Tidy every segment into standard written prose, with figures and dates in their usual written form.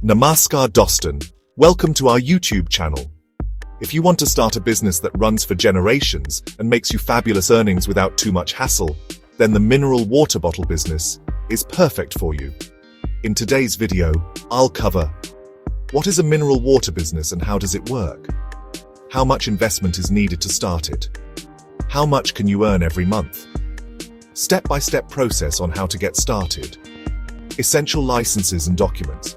Namaskar Dostan, welcome to our YouTube channel. If you want to start a business that runs for generations and makes you fabulous earnings without too much hassle, then the mineral water bottle business is perfect for you. In today's video, I'll cover what is a mineral water business and how does it work? How much investment is needed to start it? How much can you earn every month? Step-by-step process on how to get started. Essential licenses and documents.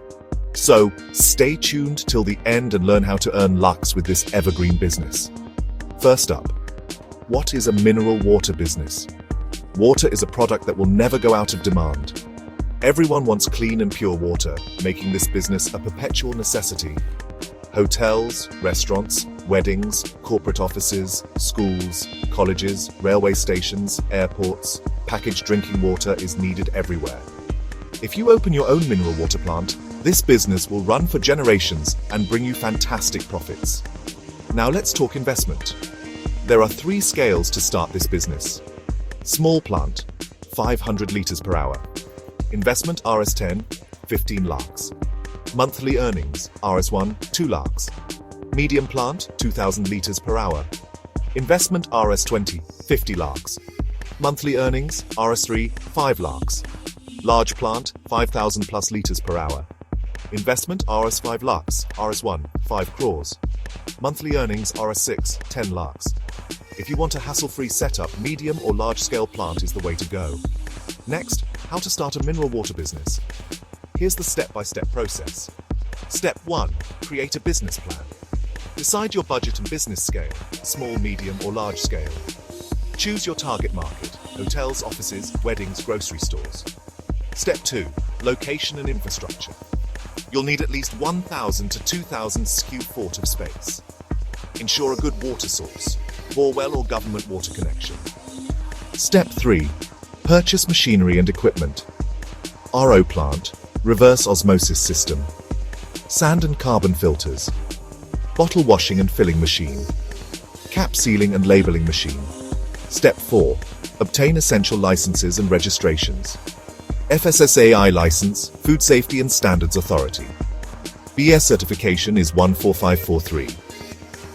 So, stay tuned till the end and learn how to earn lakhs with this evergreen business. First up, what is a mineral water business? Water is a product that will never go out of demand. Everyone wants clean and pure water, making this business a perpetual necessity. Hotels, restaurants, weddings, corporate offices, schools, colleges, railway stations, airports, packaged drinking water is needed everywhere. If you open your own mineral water plant, this business will run for generations and bring you fantastic profits. Now let's talk investment. There are 3 scales to start this business. Small plant, 500 liters per hour. Investment Rs10, 15 lakhs. Monthly earnings Rs1, 2 lakhs. Medium plant, 2000 liters per hour. Investment Rs20, 50 lakhs. Monthly earnings Rs3, 5 lakhs. Large plant, 5000 plus liters per hour. Investment Rs5 lakhs, Rs1, 5 crores. Monthly earnings Rs6, 10 lakhs. If you want a hassle-free setup, medium or large-scale plant is the way to go. Next, how to start a mineral water business. Here's the step-by-step process. Step 1. Create a business plan. Decide your budget and business scale, small, medium or large scale. Choose your target market, hotels, offices, weddings, grocery stores. Step 2. Location and infrastructure. You'll need at least 1,000 to 2,000 sq ft of space. Ensure a good water source, borewell or government water connection. Step 3. Purchase machinery and equipment. RO plant, reverse osmosis system, sand and carbon filters, bottle washing and filling machine, cap sealing and labeling machine. Step 4. Obtain essential licenses and registrations. FSSAI license, Food Safety and Standards Authority. BS certification is 14543.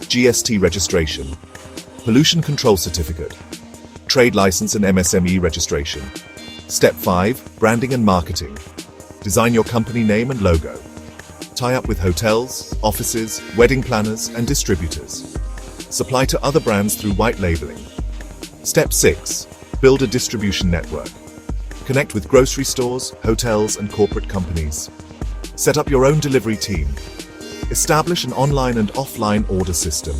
GST registration. Pollution control certificate. Trade license and MSME registration. Step 5. Branding and marketing. Design your company name and logo. Tie up with hotels, offices, wedding planners and distributors. Supply to other brands through white labeling. Step 6. Build a distribution network. Connect with grocery stores, hotels and corporate companies. Set up your own delivery team. Establish an online and offline order system.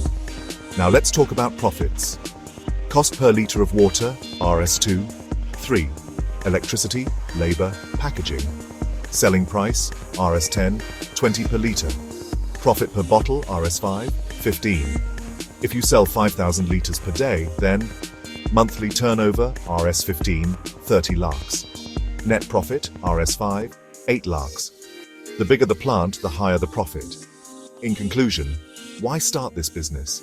Now let's talk about profits. Cost per liter of water, Rs2, 3. Electricity, labor, packaging. Selling price, Rs10, 20 per liter. Profit per bottle, Rs5, 15. If you sell 5,000 liters per day, then monthly turnover, Rs15, 30 lakhs. Net profit, Rs5, 8 lakhs. The bigger the plant, the higher the profit. In conclusion, why start this business?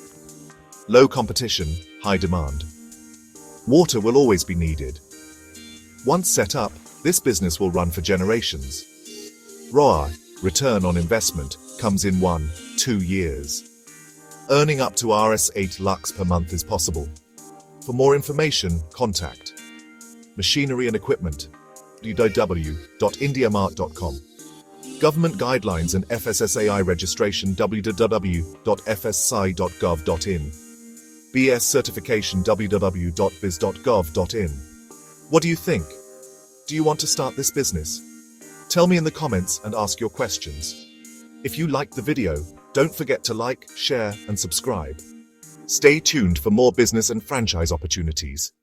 Low competition, high demand. Water will always be needed. Once set up, this business will run for generations. ROI, return on investment, comes in 1-2 years. Earning up to Rs8 lakhs per month is possible. For more information, contact Machinery and Equipment, www.indiamart.com. Government guidelines and FSSAI registration, www.fsci.gov.in. BS certification, www.biz.gov.in. What do you think? Do you want to start this business? Tell me in the comments and ask your questions. If you liked the video, don't forget to like, share, and subscribe. Stay tuned for more business and franchise opportunities.